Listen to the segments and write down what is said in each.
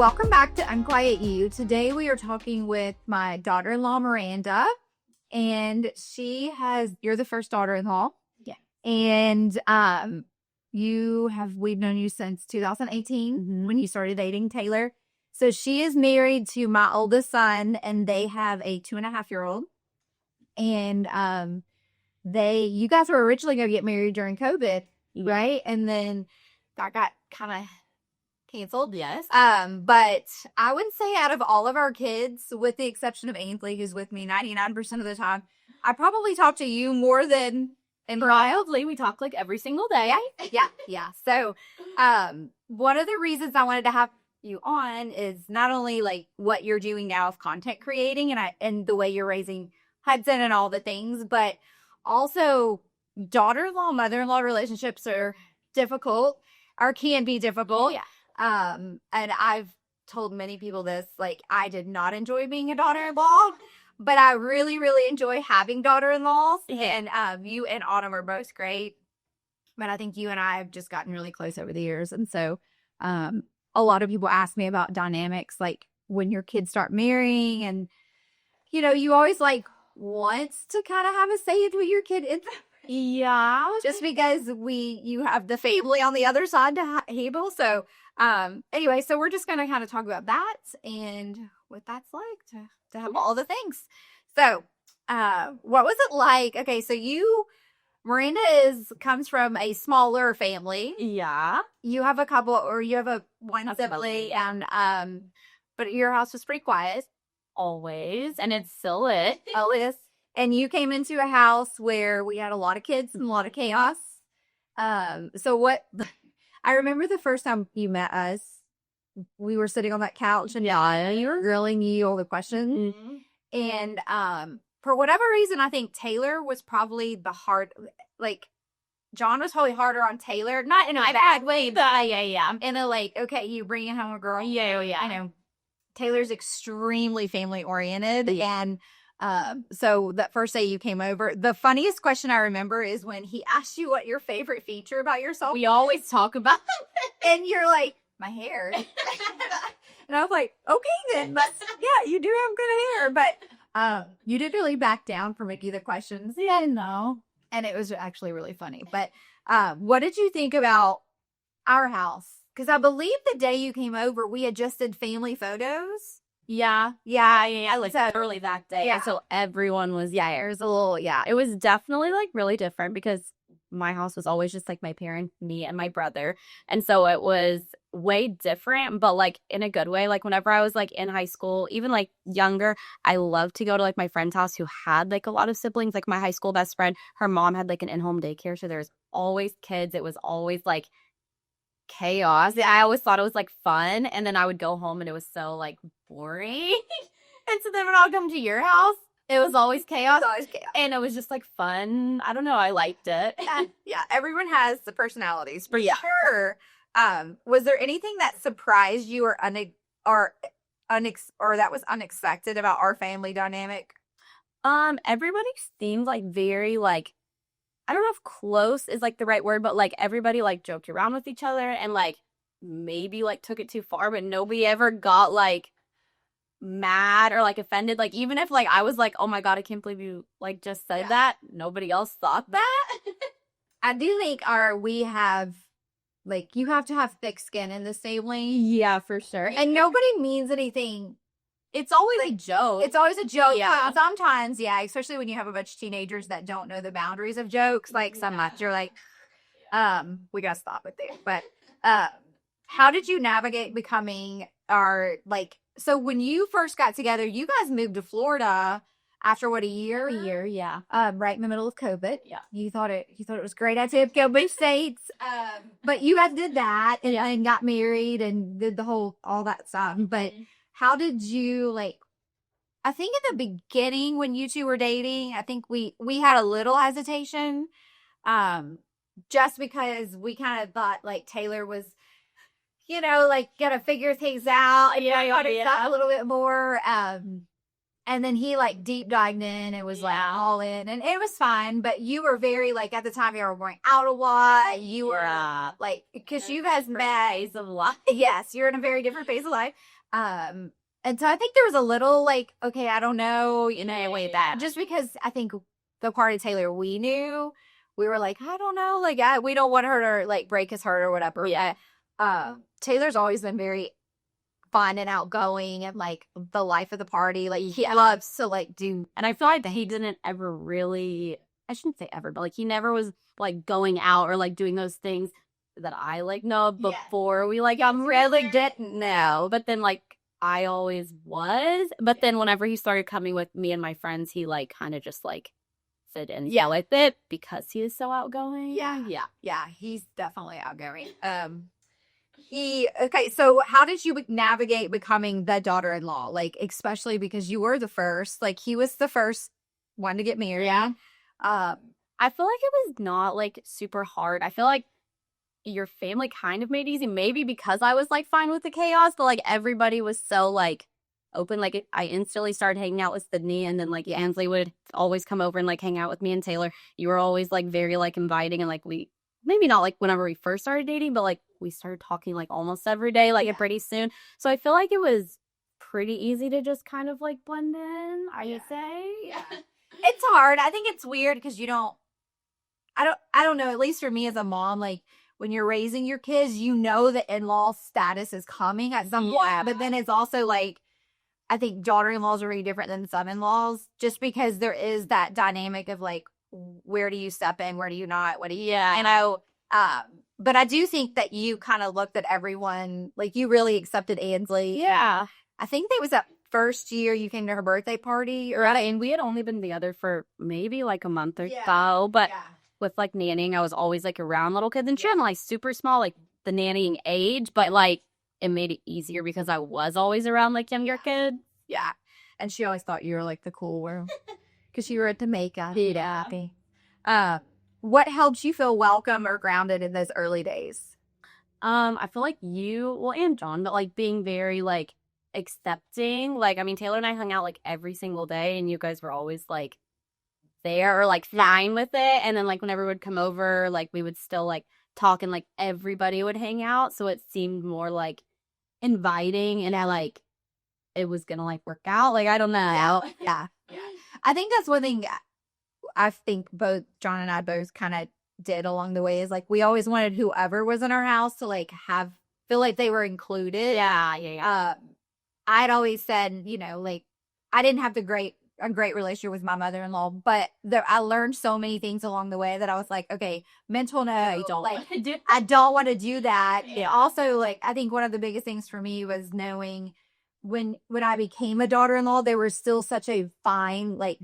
welcome back to Unquiet You. Today we are talking with my daughter-in-law, Miranda, and you're the first daughter-in-law. Yeah. And we've known you since 2018 when you started dating Taylor. So she is married to my oldest son, and they have a 2.5-year-old. And you guys were originally going to get married during COVID, right? And then that got kind of canceled. Yes. But I would say out of all of our kids, with the exception of Ainsley, who's with me 99% of the time, I probably talk to you more than Probably. We talk like every single day. Yeah. So, one of the reasons I wanted to have you on is not only like what you're doing now of content creating and the way you're raising Hudson and all the things, but also daughter-in-law, mother-in-law relationships are difficult or can be difficult. Yeah. And I've told many people this, like, I did not enjoy being a daughter-in-law, but I really, really enjoy having daughter-in-laws. And you and Autumn are both great. But I think you and I have just gotten really close over the years. And so a lot of people ask me about dynamics, like when your kids start marrying, and, you always like wants to kind of have a say into your kid. Yeah. Just because you have the family on the other side to handle. So anyway, so we're just going to kind of talk about that and what that's like to have all the things. So what was it like? Okay, so Miranda comes from a smaller family. Yeah. You have a couple, or you have one sibling, and but your house was pretty quiet. Always. And it still is. Always. And you came into a house where we had a lot of kids and a lot of chaos. So I remember the first time you met us, we were sitting on that couch and you were grilling you all the questions. Mm-hmm. And for whatever reason, I think Taylor was probably John was probably harder on Taylor, not in a bad way, but yeah. in a like, okay, you bringing home a girl. Yeah. I know. Taylor's extremely family oriented. And so that first day you came over, the funniest question I remember is when he asked you what your favorite feature about yourself. We always talk about it. And you're like, my hair. And I was like, okay then. But yeah, you do have good hair. But you didn't really back down from any of the questions. Yeah, no. And it was actually really funny. But what did you think about our house? Because I believe the day you came over, we had just did family photos. Yeah. Like early that day. Yeah. And so everyone was, it was a little, it was definitely like really different because my house was always just like my parents, me and my brother. And so it was way different, but like in a good way. Like whenever I was like in high school, even like younger, I loved to go to like my friend's house who had like a lot of siblings. Like my high school best friend, her mom had like an in-home daycare. So there's always kids. It was always like chaos. I always thought it was like fun, and then I would go home and it was so like boring. And so then when I would come to your house, it was always chaos. And it was just like fun. I don't know, I liked it. Yeah, everyone has the personalities for sure. Was there anything that surprised you or that was unexpected about our family dynamic? Everybody seemed like very like, I don't know if close is like the right word, but like everybody like joked around with each other and like maybe like took it too far, but nobody ever got like mad or like offended. Like even if like I was like, oh my God, I can't believe you like just said that, nobody else thought that. I do think we have like, you have to have thick skin in this family. Yeah, for sure. And nobody means anything. It's always a joke. It's always a joke. Yeah. Sometimes, especially when you have a bunch of teenagers that don't know the boundaries of jokes. Like some months you're like, we gotta stop it there. But how did you navigate becoming so when you first got together, you guys moved to Florida after what, a year? A year, yeah. Right in the middle of COVID. Yeah. You thought it was a great idea to go move states. But you guys did that and got married and did all that stuff. But how did you I think in the beginning when you two were dating, I think we had a little hesitation. Just because we kind of thought like Taylor was, gonna figure things out and a little bit more. And then he like deep dived in and was like all in, and it was fine. But you were very like at the time you were going out a lot. You were like because you guys met phase of life. yes, you're in a very different phase of life. And so I think there was a little like, okay, I don't know, Wait, that. just because I think the part of Taylor we knew, we were like, I don't know, like we don't want her to like break his heart or whatever. Yeah. Taylor's always been very fun and outgoing and like the life of the party. Like he loves to like do. And I feel like that he didn't ever really, I shouldn't say ever, but like he never was like going out or like doing those things that I like know before we like really didn't know. But then like I always was. But then whenever he started coming with me and my friends, he like kind of just like fit in with it because he is so outgoing. Yeah, he's definitely outgoing. Okay, so how did you navigate becoming the daughter-in-law? Like, especially because you were the first, like he was the first one to get married. Yeah. I feel like it was not like super hard. I feel like your family kind of made it easy, maybe because I was like fine with the chaos, but like everybody was so like open. Like I instantly started hanging out with Sydney, and then like Ansley would always come over and like hang out with me and Taylor. You were always like very like inviting, and like we maybe not like whenever we first started dating, but like we started talking like almost every day, like pretty soon. So I feel like it was pretty easy to just kind of like blend in, I would say. Yeah. It's hard. I think it's weird because I don't know, at least for me as a mom, like when you're raising your kids, you know the in-law status is coming at some point, but then it's also like I think daughter-in-laws are really different than son-in-laws just because there is that dynamic of like where do you step in, where do you not, what do you but I do think that you kind of looked at everyone, like you really accepted Ansley. Yeah. I think that was that first year you came to her birthday party. And we had only been together for maybe like a month or so, but with like nannying, I was always like around little kids, and she had like super small, like the nannying age, but like it made it easier because I was always around like younger kids. Yeah. And she always thought you were like the cool one because you were at Jamaica. Yeah. What helped you feel welcome or grounded in those early days? I feel like and John, but like being very like accepting. Like, I mean, Taylor and I hung out like every single day, and you guys were always like there or like fine with it. And then like whenever we would come over, like we would still like talk, and like everybody would hang out. So it seemed more like inviting, and I like it was gonna like work out. Like, I don't know. Yeah. I think that's one thing I think both John and I both kind of did along the way is like we always wanted whoever was in our house to like feel like they were included. Yeah. I'd always said, like I didn't have a great relationship with my mother-in-law, but I learned so many things along the way that I was like, okay, mental no, I don't want to do that. Yeah. Also, like I think one of the biggest things for me was knowing when I became a daughter-in-law, there was still such a fine, like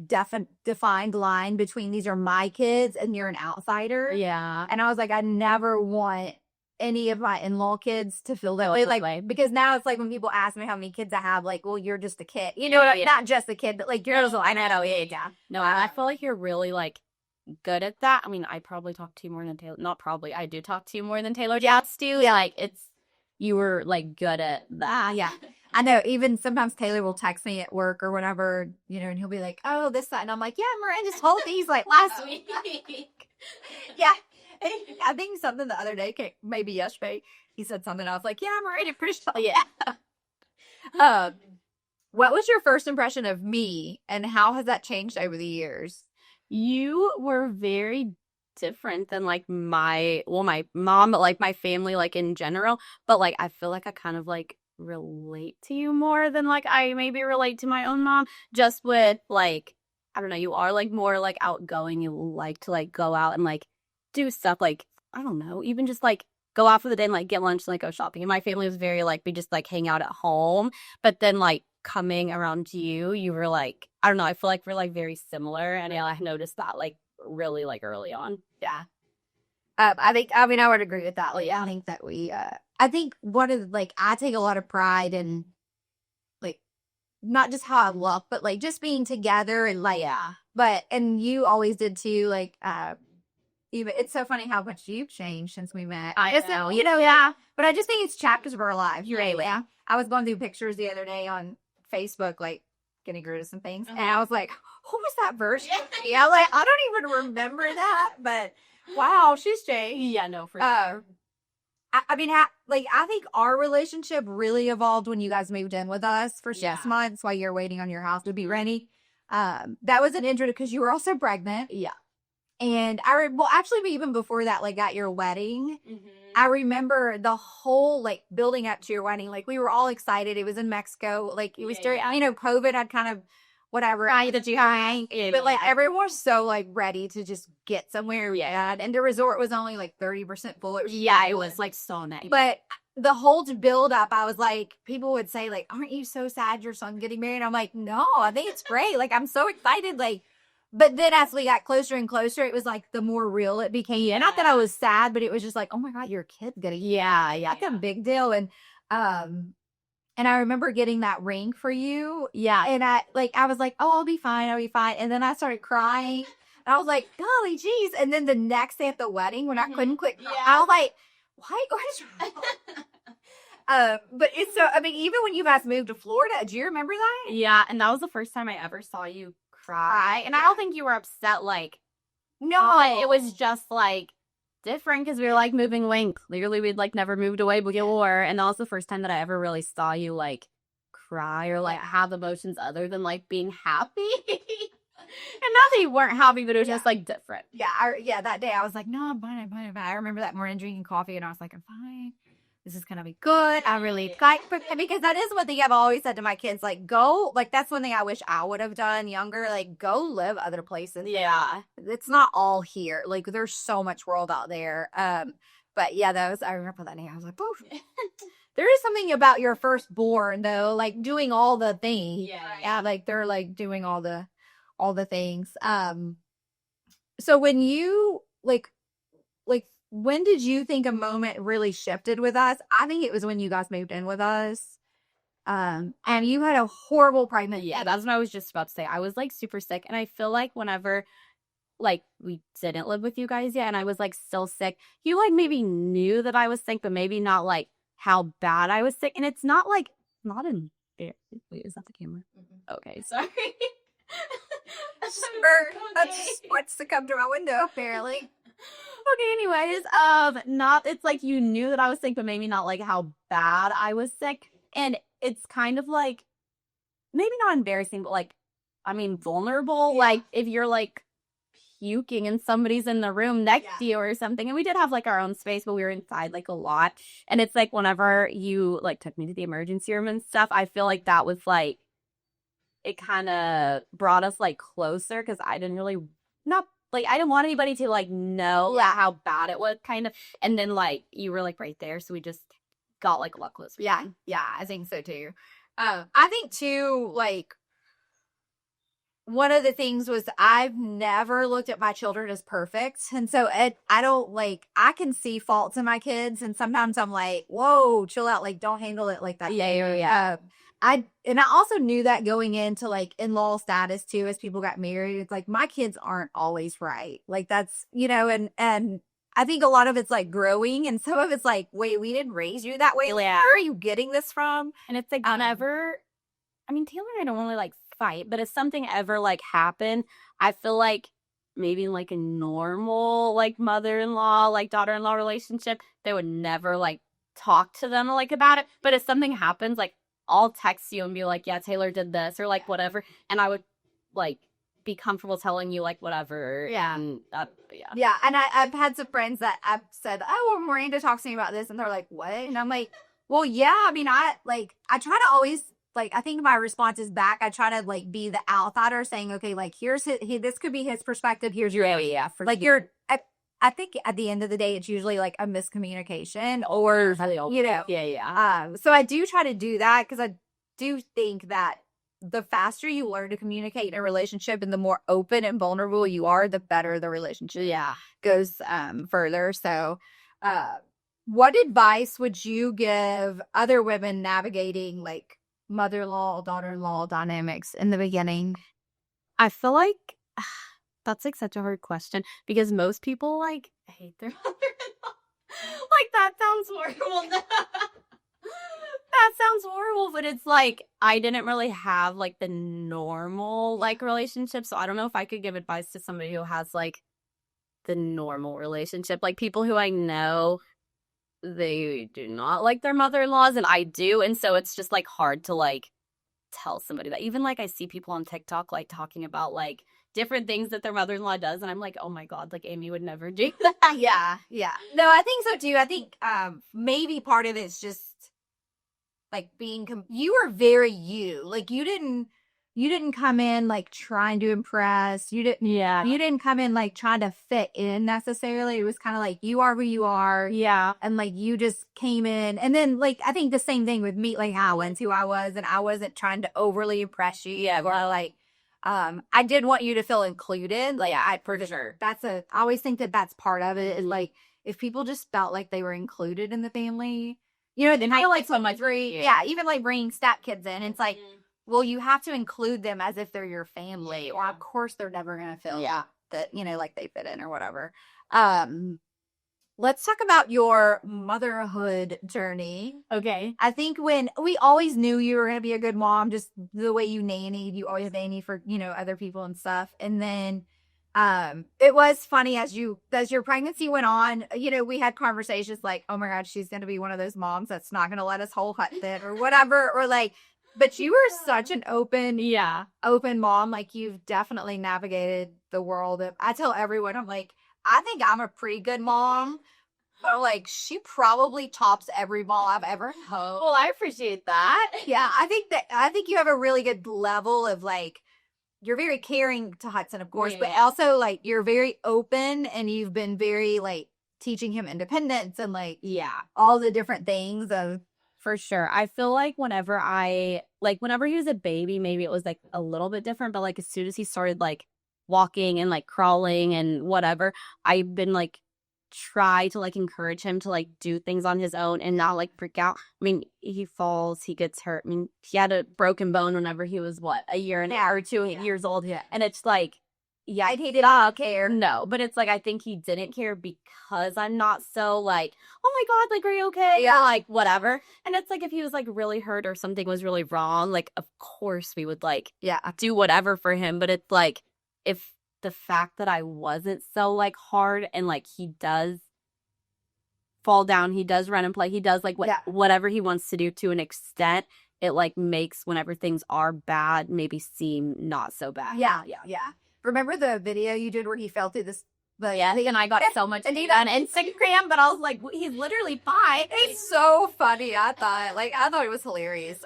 defined line between these are my kids and you're an outsider. Yeah. And I was like, I never want any of my in-law kids to feel that way. Like, because now it's like when people ask me how many kids I have, like, well, you're just a kid. Not just a kid, but like you're just I know. Yeah. No, I feel like you're really like good at that. I mean, I probably talk to you more than Taylor. Not probably. I do talk to you more than Taylor does too. Yeah, like you were like good at that. Yeah. I know. Even sometimes Taylor will text me at work or whatever, and he'll be like, "Oh, this that," and I'm like, "Yeah, Miranda just told these like last week." Yeah, I think something the other day, maybe yesterday, he said something. I was like, "Yeah, Miranda, pretty sure." Yeah. What was your first impression of me, and how has that changed over the years? You were very different than like my mom, but like my family, like in general. But like I feel like I kind of like relate to you more than like I maybe relate to my own mom, just with like I don't know, you are like more like outgoing. You like to like go out and like do stuff, like I don't know, even just like go out for the day and like get lunch and like go shopping. And my family was very like we just like hang out at home. But then like coming around you were like I don't know, I feel like we're like very similar, and I noticed that like really like early on. Yeah. I would agree with that. Like, I think that I think one of like, I take a lot of pride in like, not just how I look, but like just being together and like, and you always did too. Like, even it's so funny how much you've changed since we met. I know. Yeah. But I just think it's chapters of our lives. You're right. Yeah. I was going through pictures the other day on Facebook, like getting rid of some things. And I was like, who was that version of me? I like, I don't even remember that, but wow, she's changed. Yeah, no, for sure. I mean, like, I think our relationship really evolved when you guys moved in with us for 6 months while you're waiting on your house to be ready. That was an intro because you were also pregnant. Yeah. And well, actually, even before that, like at your wedding, Mm-hmm. I remember the whole like building up to your wedding. Like we were all excited. It was in Mexico. Like it was during, you know, COVID had kind of whatever. But like everyone was so like ready to just get somewhere. Yeah. And the resort was only like 30% full. It was like so nice. But the whole build up, I was like, people would say like, aren't you so sad your son's getting married? I'm like, no, I think it's great. Like I'm so excited. Like, but then as we got closer and closer, it was like the more real it became. Yeah. Not that I was sad, but it was just like, oh my God, your kid's getting That's a big deal. And I remember getting that ring for you. Yeah. And I was like, oh, I'll be fine. I'll be fine. And then I started crying. And I was like, golly geez. And then the next day at the wedding when I couldn't quit crying, I was like, what's wrong? But it's so, I mean, even when you guys moved to Florida, do you remember that? Yeah. And that was the first time I ever saw you cry. And I don't think you were upset. Like, no, it was just like different because we were like moving away. Clearly, we'd like never moved away before. And that was the first time that I ever really saw you like cry or like have emotions other than like being happy. And not that you weren't happy, but it was just like different. Yeah, that day I was like, no, I'm fine. I remember that morning drinking coffee and I was like, I'm fine. This is going to be good. I really like, because that is one thing I've always said to my kids, like go, like that's one thing I wish I would have done younger, like go live other places. Yeah. It's not all here. Like there's so much world out there. But yeah, I remember that day. I was like, poof. There is something about your firstborn though, like doing all the things. Yeah. Like they're like doing all the things. So when you like when did you think a moment really shifted with us? I think it was when you guys moved in with us. And you had a horrible pregnancy. Yeah, that's what I was just about to say. I was like super sick. And I feel like whenever like we didn't live with you guys yet and I was like still sick, you like maybe knew that I was sick, but maybe not like how bad I was sick. And it's not like, not in, wait, is that the camera? Mm-hmm. Okay, sorry. What's to come to my window, apparently. Okay, anyways, it's like you knew that I was sick, but maybe not like how bad I was sick. And it's kind of like, maybe not embarrassing, but like, I mean, vulnerable. Yeah. Like if you're like puking and somebody's in the room next to you or something. And we did have like our own space, but we were inside like a lot. And it's like whenever you like took me to the emergency room and stuff, I feel like that was like, it kind of brought us like closer because I didn't really, I didn't want anybody to like know how bad it was kind of. And then like you were like right there. So we just got like a lot closer. Yeah, I think so too. I think too, like one of the things was I've never looked at my children as perfect. And so I don't like, I can see faults in my kids. And sometimes I'm like, whoa, chill out. Like, don't handle it like that. Yeah. I also knew that going into like in-law status too, as people got married, it's like my kids aren't always right. Like that's, and I think a lot of it's like growing and some of it's like, wait, we didn't raise you that way. Like, where are you getting this from? And it's like whenever, I mean, Taylor and I don't really like fight, but if something ever like happened, I feel like maybe like a normal like mother-in-law, like daughter-in-law relationship, they would never like talk to them like about it. But if something happens, like I'll text you and be like, yeah, Taylor did this or like whatever. And I would like be comfortable telling you like whatever. Yeah. And Yeah. And I've had some friends that I've said, oh, well, Miranda talks to me about this. And they're like, what? And I'm like, well, yeah. I mean, I try to always like, I think my response is back. I try to like be the outsider saying, okay, like here's this could be his perspective. Here's your, like you're, I think at the end of the day, it's usually like a miscommunication or, so I do try to do that because I do think that the faster you learn to communicate in a relationship and the more open and vulnerable you are, the better the relationship goes further. So what advice would you give other women navigating like mother-in-law, daughter-in-law dynamics in the beginning? I feel like that's like such a hard question because most people like hate their mother-in-law. Like that sounds horrible. That that sounds horrible, but it's like I didn't really have like the normal like relationship, so I don't know if I could give advice to somebody who has like the normal relationship. Like people who I know, they do not like their mother-in-laws, and I do, and so it's just like hard to like tell somebody that. Even like I see people on TikTok like talking about like different things that their mother-in-law does, and I'm like, oh my God, like Amy would never do that. Yeah, yeah. No, I think so too. I think maybe part of it's just like you were very you. Like you didn't come in like trying to impress. You didn't come in like trying to fit in necessarily. It was kind of like you are who you are. Yeah. And like you just came in. And then like I think the same thing with me, like Howens, who I was, and I wasn't trying to overly impress you. Yeah. Or like I did want you to feel included. Like I for sure. I always think that that's part of it. Is like if people just felt like they were included in the family, you know, then I feel like so much. Yeah, even like bringing step kids in, it's like, well, you have to include them as if they're your family, or of course they're never gonna feel that, you know, like they fit in or whatever. Let's talk about your motherhood journey. Okay. I think when we always knew you were going to be a good mom, just the way you nannied, you always nanny for, you know, other people and stuff. And then, it was funny as your pregnancy went on, you know, we had conversations like, oh my God, she's going to be one of those moms that's not going to let us whole hut sit or whatever. Or like, but you were such an open mom. Like you've definitely navigated the world. I tell everyone, I'm like, I think I'm a pretty good mom. But like she probably tops every mom I've ever known. Well, I appreciate that. Yeah, I think you have a really good level of like you're very caring to Hudson, of course, but also like you're very open and you've been very like teaching him independence and like all the different things of for sure. I feel like whenever he was a baby, maybe it was like a little bit different, but like as soon as he started like walking and like crawling and whatever, I've been like try to like encourage him to like do things on his own and not like freak out. I mean, he falls, he gets hurt. I mean, he had a broken bone whenever he was a year and a half or 2 years old. Yeah. And it's like, yeah, he did not care. No, but it's like I think he didn't care because I'm not so like, oh my God, like, are you okay? Yeah, like whatever. And it's like if he was like really hurt or something was really wrong, like of course we would like do whatever for him. But it's like if the fact that I wasn't so like hard and like he does fall down, he does run and play, he does like whatever he wants to do to an extent, it like makes whenever things are bad maybe seem not so bad. Yeah. Remember the video you did where he fell through this? And I got so much on Instagram, but I was like, he's literally fine. It's so funny. I thought it was hilarious.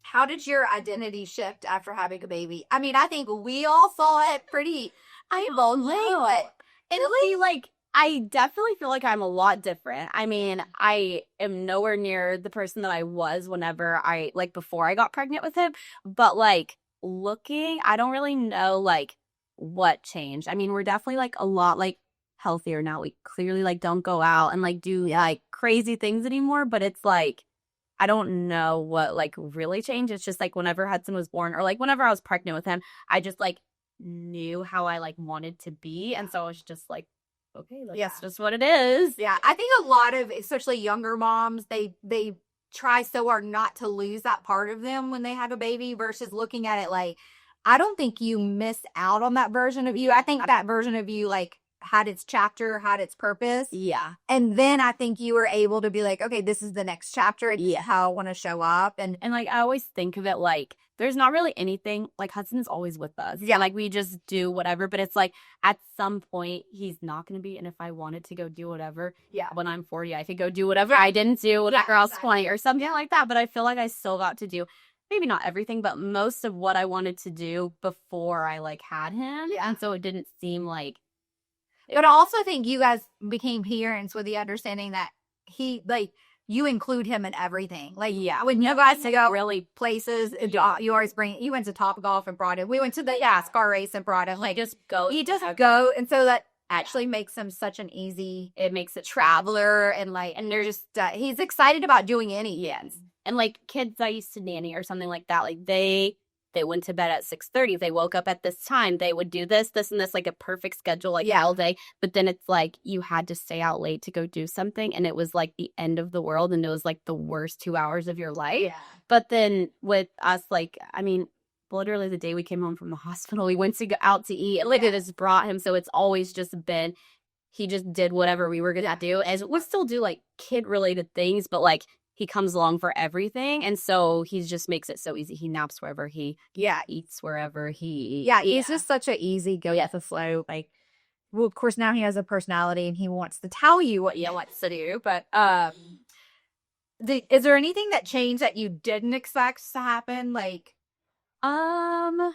How did your identity shift after having a baby? I mean, I think we all saw it pretty. I'm lonely. And really? Like, I definitely feel like I'm a lot different. I mean, I am nowhere near the person that I was before I got pregnant with him. But like looking, I don't really know like what changed. I mean, we're definitely like a lot like healthier now. We clearly like don't go out and like do like crazy things anymore. But it's like, I don't know what like really changed. It's just like whenever Hudson was born or like whenever I was pregnant with him, I just like knew how I like wanted to be. And so I was just like, okay, that's just what it is. Yeah. I think a lot of, especially younger moms, they try so hard not to lose that part of them when they have a baby versus looking at it like, I don't think you missed out on that version of you. I think that version of you like had its chapter, had its purpose. Yeah. And then I think you were able to be like, okay, this is the next chapter. It's how I want to show up. And like, I always think of it like, there's not really anything, like Hudson's always with us. Yeah. Like we just do whatever, but it's like at some point he's not going to be. And if I wanted to go do whatever, when I'm 40, I could go do whatever I didn't do when I was 20 or something like that. But I feel like I still got to do maybe not everything, but most of what I wanted to do before I like had him. Yeah. And so it didn't seem like. But I also think you guys became parents with the understanding that you include him in everything. Like, when you guys go really places, you always you went to Topgolf and brought him. We went to the Scar race and brought him. Like, he just go. And so that actually makes him such an easy, it makes a traveler and they're just, he's excited about doing any. Yes. And like kids I used to nanny or something like that, like they they went to bed at 6:30. They woke up at this time. They would do this, this, and this, like a perfect schedule, like all day. But then it's like you had to stay out late to go do something. And it was like the end of the world. And it was like the worst 2 hours of your life. Yeah. But then with us, like, I mean, literally the day we came home from the hospital, we went to go out to eat. Lydia just brought him. So it's always just been, he just did whatever we were going to do. As we'll still do like kid related things, but like he comes along for everything. And so he just makes it so easy. He naps wherever he eats wherever he eats. Yeah, he's just such an easy go with the flow. Like, well, of course, now he has a personality and he wants to tell you what he wants to do. But is there anything that changed that you didn't expect to happen? Like, I don't know.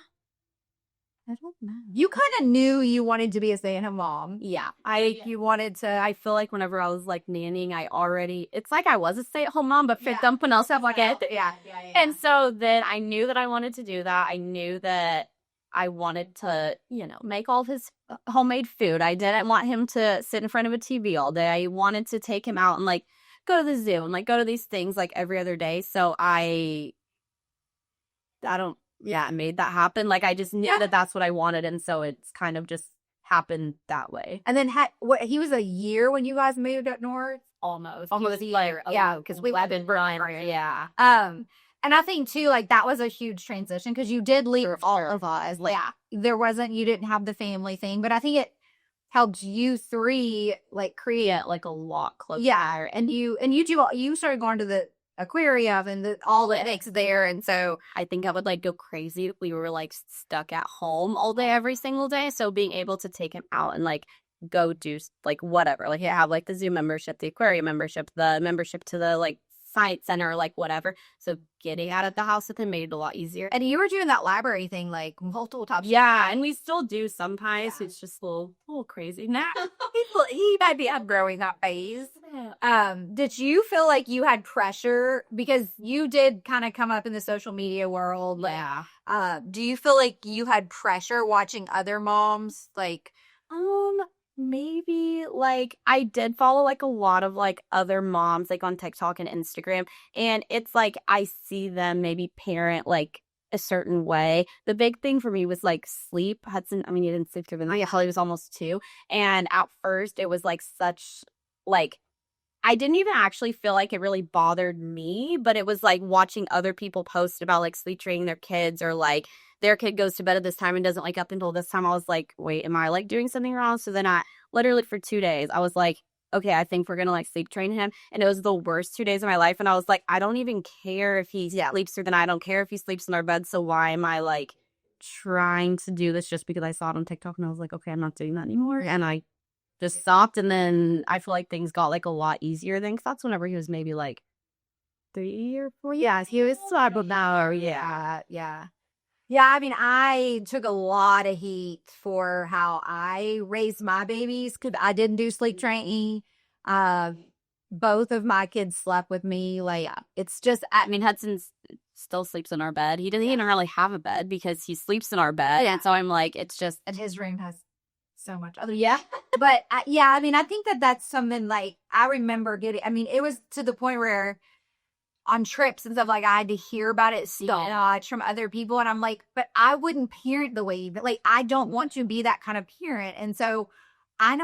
you kind of knew you wanted to be a stay-at-home mom. Yeah. You wanted to. I feel like whenever I was like nannying, it's like I was a stay-at-home mom, but for something else, I'm like it. Yeah. And so then I knew that I wanted to do that. I knew that I wanted to, make all of his homemade food. I didn't want him to sit in front of a TV all day. I wanted to take him out and like go to the zoo and like go to these things like every other day. So I made that happen. Like I just knew that that's what I wanted. And so it's kind of just happened that way. And then he was a year when you guys moved up north? Almost a year. Yeah, because we lived in Brian. Yeah. And I think too, like that was a huge transition because you did leave all of us. Like you didn't have the family thing, but I think it helped you three like create like a lot closer. Yeah, and you started going to the aquarium and all the eggs there, and so I think I would like go crazy if we were like stuck at home all day every single day. So being able to take him out and like go do like whatever, like have like the zoo membership, the aquarium membership, the membership to the like science center, like whatever. So getting out of the house with him made it a lot easier. And you were doing that library thing like multiple times. Yeah, and we still do sometimes. Yeah. It's just a little crazy now. He might be outgrowing that phase. Did you feel like you had pressure because you did kind of come up in the social media world? Yeah. Do you feel like you had pressure watching other moms? Like, maybe like I did follow like a lot of like other moms like on TikTok and Instagram, and it's like I see them maybe parent like a certain way. The big thing for me was like sleep. Hudson, I mean, he didn't sleep through the night. Yeah, he was almost 2, and at first it was like such like I didn't even actually feel like it really bothered me, but it was like watching other people post about like sleep training their kids or like their kid goes to bed at this time and doesn't wake up until this time. I was like, wait, am I like doing something wrong? So then I literally for 2 days, I was like, okay, I think we're going to like sleep train him. And it was the worst 2 days of my life. And I was like, I don't even care if he sleeps through the night. I don't care if he sleeps in our bed. So why am I like trying to do this just because I saw it on TikTok? And I was like, okay, I'm not doing that anymore. And I just stopped. And then I feel like things got like a lot easier then. Cause that's whenever he was maybe like 3 or 4. Yeah, he was about now. Yeah. Yeah, I mean, I took a lot of heat for how I raised my babies because I didn't do sleep training. Both of my kids slept with me. Like, it's just, I mean, Hudson still sleeps in our bed. He doesn't even really have a bed because he sleeps in our bed. Yeah. And so I'm like, it's just. And his room has so much other. Yeah. But I mean, I think that's something like I remember it was to the point where on trips and stuff, like I had to hear about it so much from other people. And I'm like, but I wouldn't parent the way, but like, I don't want to be that kind of parent. And so I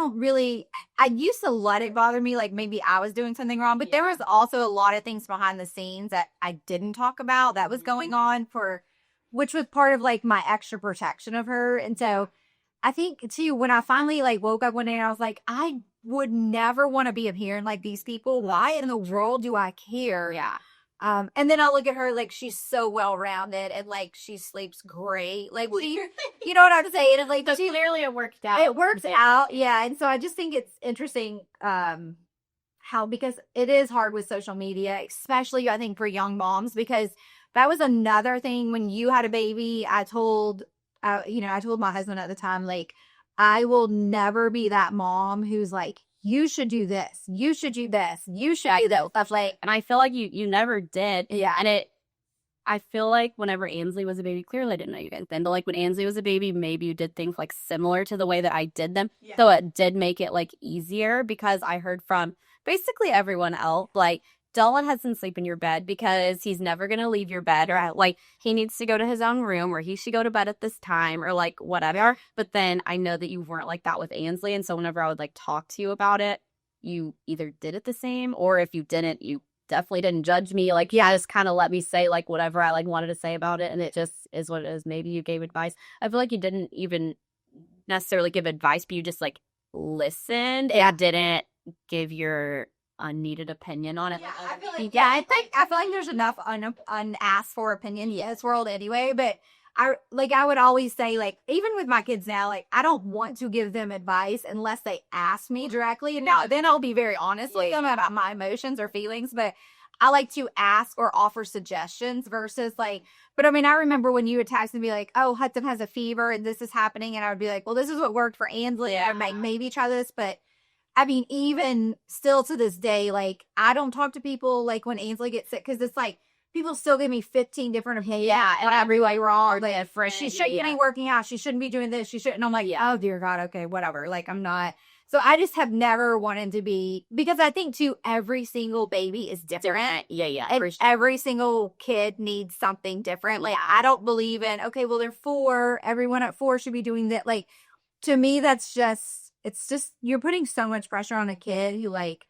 used to let it bother me. Like maybe I was doing something wrong, but there was also a lot of things behind the scenes that I didn't talk about that was going on which was part of like my extra protection of her. And so I think too, when I finally like woke up one day and I was like, I would never want to be a parent like these people. Why in the world do I care? Yeah. And then I look at her like she's so well rounded and like she sleeps great. Like you know what I'm saying? And like so clearly it worked out. It works out, yeah. And so I just think it's interesting how because it is hard with social media, especially I think for young moms, because that was another thing when you had a baby. I told my husband at the time, like, I will never be that mom who's like, you should do this. You should do this. You should do that stuff like. And I feel like you never did. Yeah. And I feel like whenever Ansley was a baby, clearly I didn't know you guys then, but like when Ansley was a baby, maybe you did things like similar to the way that I did them. Yeah. So it did make it like easier because I heard from basically everyone else, like don't let Hudson sleep in your bed because he's never going to leave your bed, or like he needs to go to his own room, or he should go to bed at this time, or like whatever. But then I know that you weren't like that with Ansley. And so whenever I would like talk to you about it, you either did it the same, or if you didn't, you definitely didn't judge me. Like, yeah, just kind of let me say like whatever I like wanted to say about it. And it just is what it is. Maybe you gave advice. I feel like you didn't even necessarily give advice, but you just like listened and didn't give your unneeded opinion on it. Yeah, I feel like I feel like there's enough unasked for opinion in this world anyway. But I would always say, like, even with my kids now, like, I don't want to give them advice unless they ask me directly. And now then I'll be very honest with them about my emotions or feelings. But I like to ask or offer suggestions versus like. But I mean, I remember when you would text and be like, "Oh, Hudson has a fever and this is happening," and I would be like, "Well, this is what worked for Ansley. I might maybe try this," but. I mean, even still to this day, like, I don't talk to people, like, when Ainsley gets sick, because it's like, people still give me 15 different opinions. Yeah, and every way wrong. Or, like, she shouldn't be working out. She shouldn't be doing this. She shouldn't. And I'm like, oh, dear God, okay, whatever. Like, I'm not. So I just have never wanted to be, because I think, too, every single baby is different. Yeah. And every single kid needs something different. Like, I don't believe in, okay, well, they're 4. Everyone at 4 should be doing that. Like, to me, that's just. It's just, you're putting so much pressure on a kid who, like,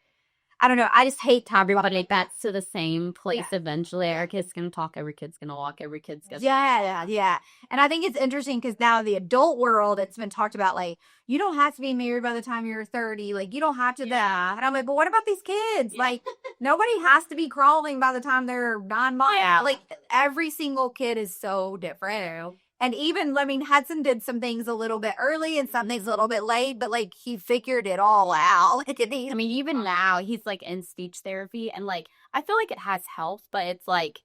I don't know. I just hate to everybody that's to the same place eventually. Every kid's going to talk. Every kid's going to walk. Every kid's going to. Yeah. And I think it's interesting because now in the adult world, it's been talked about, like, you don't have to be married by the time you're 30. Like, you don't have to that. And I'm like, but what about these kids? Like, nobody has to be crawling by the time they're 9 months. Yeah. Like, every single kid is so different. And even, I mean, Hudson did some things a little bit early and some things a little bit late, but, like, he figured it all out. I mean, even now, he's, like, in speech therapy, and, like, I feel like it has helped, but it's, like,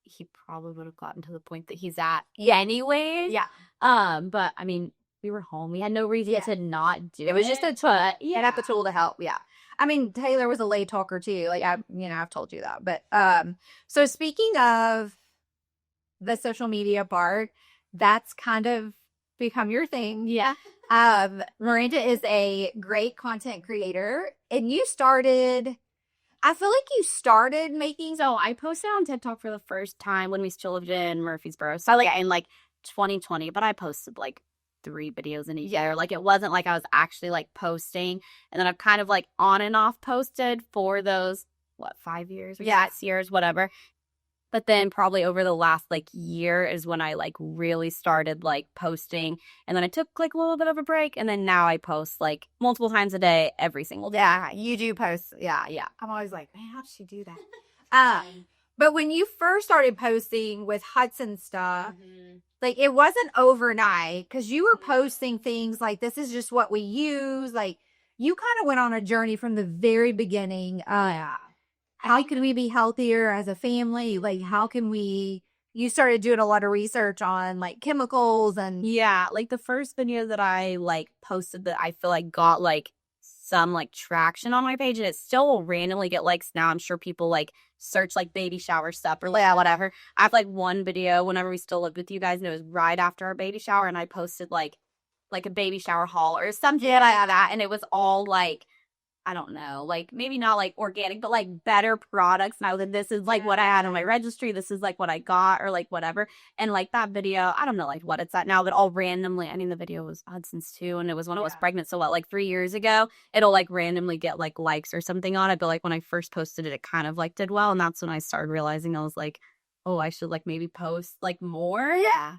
he probably would have gotten to the point that he's at anyways. Yeah. But, I mean, we were home. We had no reason to not do it. It was just a tool. Yeah. Have a tool to help. Yeah. I mean, Taylor was a late talker, too. Like, I've told you that. But, so speaking of the social media part, that's kind of become your thing. Yeah. Miranda is a great content creator, and I feel like you started making. So I posted on TikTok for the first time when we still lived in Murfreesboro. So like in like 2020, but I posted like 3 videos in a year. Like it wasn't like I was actually like posting, and then I've kind of like on and off posted for those 5 years or 6 years, whatever. But then probably over the last like year is when I like really started like posting. And then I took like a little bit of a break. And then now I post like multiple times a day, every single day. Yeah, you do post. Yeah. I'm always like, man, how did she do that? But when you first started posting with Hudson stuff, like it wasn't overnight because you were posting things like, this is just what we use. Like you kind of went on a journey from the very beginning. How can we be healthier as a family? Like, you started doing a lot of research on like chemicals and. Yeah, like the first video that I like posted that I feel like got like some like traction on my page, and it still will randomly get likes now. I'm sure people like search like baby shower stuff or like whatever. I have like one video whenever we still lived with you guys, and it was right after our baby shower, and I posted like a baby shower haul or something like that, and it was all like, I don't know, like maybe not like organic, but like better products. Now that this is like what I had on my registry, this is like what I got or like whatever. And like that video, I don't know like what it's at now, but all randomly, I mean, the video was Hudson's too. And it was when I was pregnant. So like 3 years ago, it'll like randomly get like likes or something on it. But like when I first posted it, it kind of like did well. And that's when I started realizing I was like, oh, I should like maybe post like more. Yeah.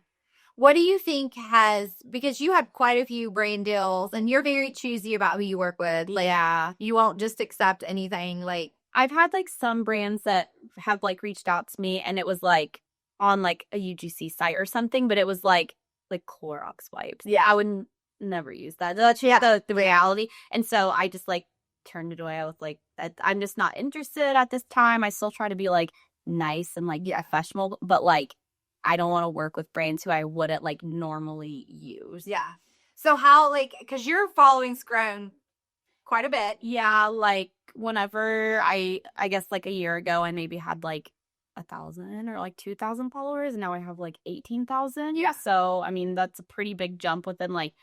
What do you think because you have quite a few brand deals and you're very choosy about who you work with. Like, you won't just accept anything. Like, I've had like some brands that have like reached out to me, and it was like on like a UGC site or something, but it was like Clorox wipes. Yeah. I would never use that. That's the reality. And so I just like turned it away. I was like, I'm just not interested at this time. I still try to be like nice and like professional, but like I don't want to work with brands who I wouldn't like normally use. Yeah. So how like, because your following's grown quite a bit. Yeah, like whenever I guess like a year ago I maybe had like 1,000 or like 2,000 followers, and now I have like 18,000. Yeah. So I mean that's a pretty big jump within like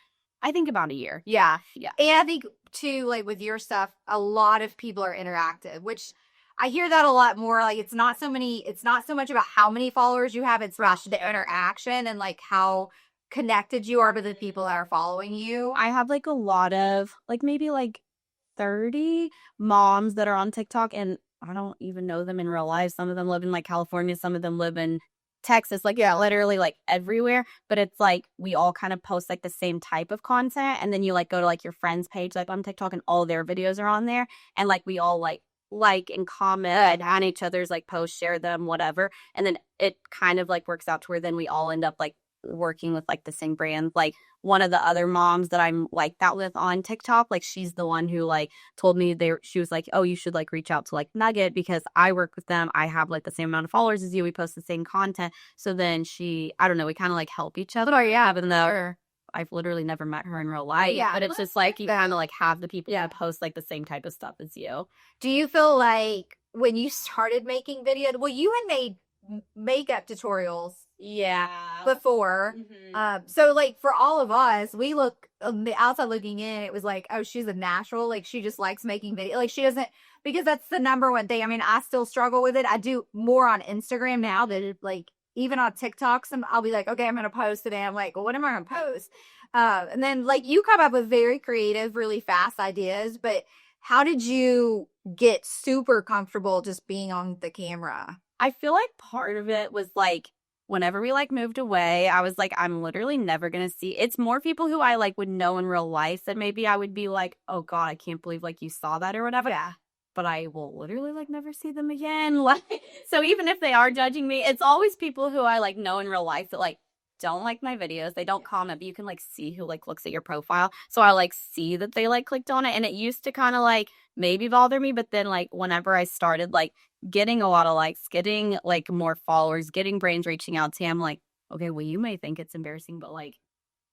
I think about a year. Yeah. And I think too, like with your stuff, a lot of people are interactive, which I hear that a lot more. Like it's not so much about how many followers you have, it's about the interaction and like how connected you are to the people that are following you. I have like a lot of like maybe like 30 moms that are on TikTok, and I don't even know them in real life. Some of them live in like California, some of them live in Texas, like yeah, literally like everywhere. But it's like we all kind of post like the same type of content, and then you like go to like your friend's page like on TikTok and all their videos are on there, and like we all like and comment on each other's like posts, share them, whatever. And then it kind of like works out to where then we all end up like working with like the same brand. Like one of the other moms that I'm like that with on TikTok, like she's the one who like told me she was like, oh, you should like reach out to like Nugget because I work with them. I have like the same amount of followers as you. We post the same content. So then I don't know, we kind of like help each other. Yeah, even though I've literally never met her in real life. Yeah, but it's just like you kind of like have the people that post like the same type of stuff as you. Do you feel like when you started making videos, well, you had made makeup tutorials before. So like for all of us, we look on the outside looking in, it was like, oh, she's a natural, like she just likes making video, like she doesn't, because that's the number one thing. I mean, I still struggle with it. I do more on Instagram now that it, like even on TikTok, I'll be like, okay, I'm gonna post today. I'm like, well, what am I gonna post? And then like you come up with very creative, really fast ideas, but how did you get super comfortable just being on the camera? I feel like part of it was like whenever we like moved away, I was like, I'm literally never gonna see. It's more people who I like would know in real life that maybe I would be like, oh God, I can't believe like you saw that or whatever. Yeah. But I will literally like never see them again. Like, so even if they are judging me, it's always people who I like know in real life that like don't like my videos. They don't comment, but you can like see who like looks at your profile. So I like see that they like clicked on it, and it used to kind of like maybe bother me, but then like whenever I started like getting a lot of likes, getting like more followers, getting brands reaching out to me, I'm like, okay, well, you may think it's embarrassing, but like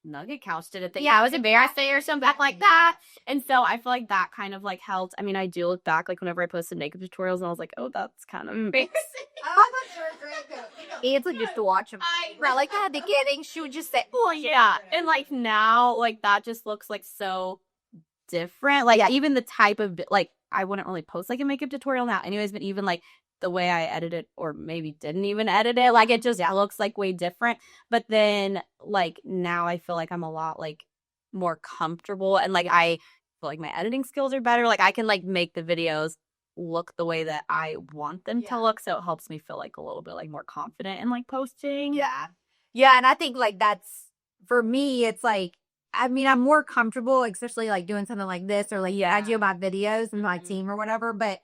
Nugget Couch didn't think I was embarrassing or something like that. And so I feel like that kind of like helped. I mean, I do look back like whenever I posted makeup tutorials and I was like, oh, that's kind of embarrassing. It's like just to watch them. Like at the beginning, she would just say, well, yeah. And like now, like that just looks like so different. Like even the type of like I wouldn't really post like a makeup tutorial now anyways, but even like the way I edit it or maybe didn't even edit it, like it just looks like way different. But then like now I feel like I'm a lot like more comfortable, and like I feel like my editing skills are better. Like I can like make the videos look the way that I want them to look, so it helps me feel like a little bit like more confident in like posting. Yeah, and I think like that's for me, it's like I mean, I'm more comfortable, especially like doing something like this or like I do my videos and my team or whatever, but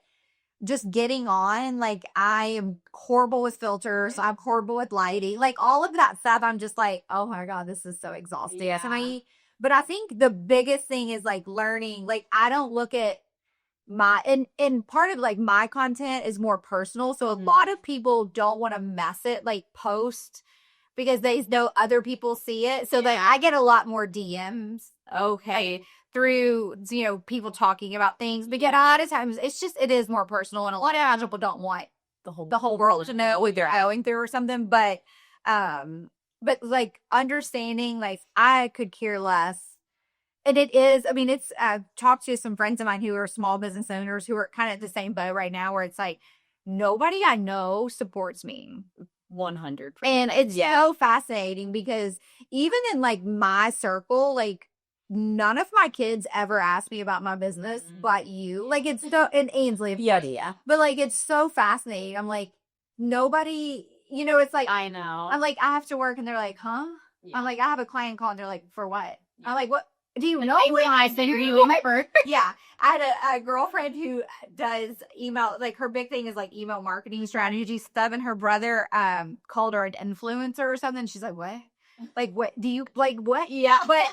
just getting on, like I am horrible with filters, I'm horrible with lighting, like all of that stuff. I'm just like, oh my God, this is so exhausting. But I think the biggest thing is like learning, like I don't look at and part of like my content is more personal. So a lot of people don't want to mess it, like post because they know other people see it. So then I get a lot more DMs. Okay. Through, people talking about things. But yet a lot of times it is more personal. And a lot of people don't want the whole world to know what they're going through or something. But like understanding, like I could care less. And it is, I mean, I've talked to some friends of mine who are small business owners who are kind of the same boat right now where it's like, nobody I know supports me. 100%. And it's so fascinating because even in like my circle, like none of my kids ever asked me about my business but you. Like it's so, and Ainsley. Yeah. But like it's so fascinating. I'm like, nobody, it's like, I know. I'm like, I have to work and they're like, huh? Yeah. I'm like, I have a client call and they're like, for what? Yeah. I'm like, what? Do you know? I figure you remember. Yeah. I had a girlfriend who does email, like her big thing is like email marketing strategy stuff. And her brother called her an influencer or something. She's like, what? Like, what do you like? What? Yeah. But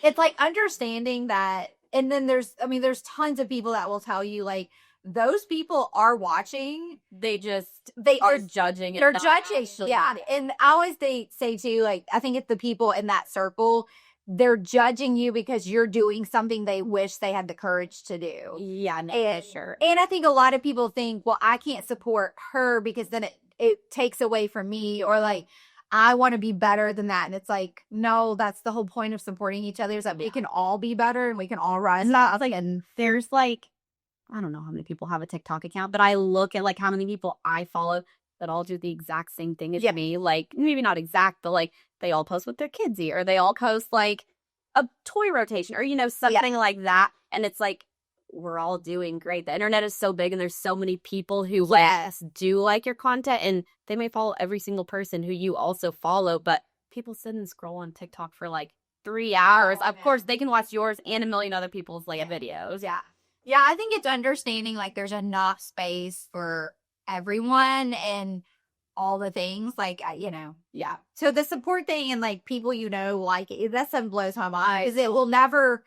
it's like understanding that. And then there's tons of people that will tell you like, those people are watching. They are judging it. They're judging. Yeah. And I always say too, like, I think it's the people in that circle, they're judging you because you're doing something they wish they had the courage to do. Yeah, no, sure. And I think a lot of people think, well, I can't support her because then it takes away from me, or like, I want to be better than that. And it's like, no, that's the whole point of supporting each other is that we can all be better and we can all rise. And there's like I don't know how many people have a TikTok account, but I look at like how many people I follow that all do the exact same thing as me. Like maybe not exact, but like they all post what their kids eat, or they all post like a toy rotation, or something like that. And it's like we're all doing great. The internet is so big, and there's so many people who do like your content, and they may follow every single person who you also follow, but people sit and scroll on TikTok for like 3 hours. Of course, they can watch yours and a million other people's videos. Yeah, I think it's understanding like there's enough space for everyone and all the things like Yeah. So the support thing and like people like that stuff blows my mind because it will never.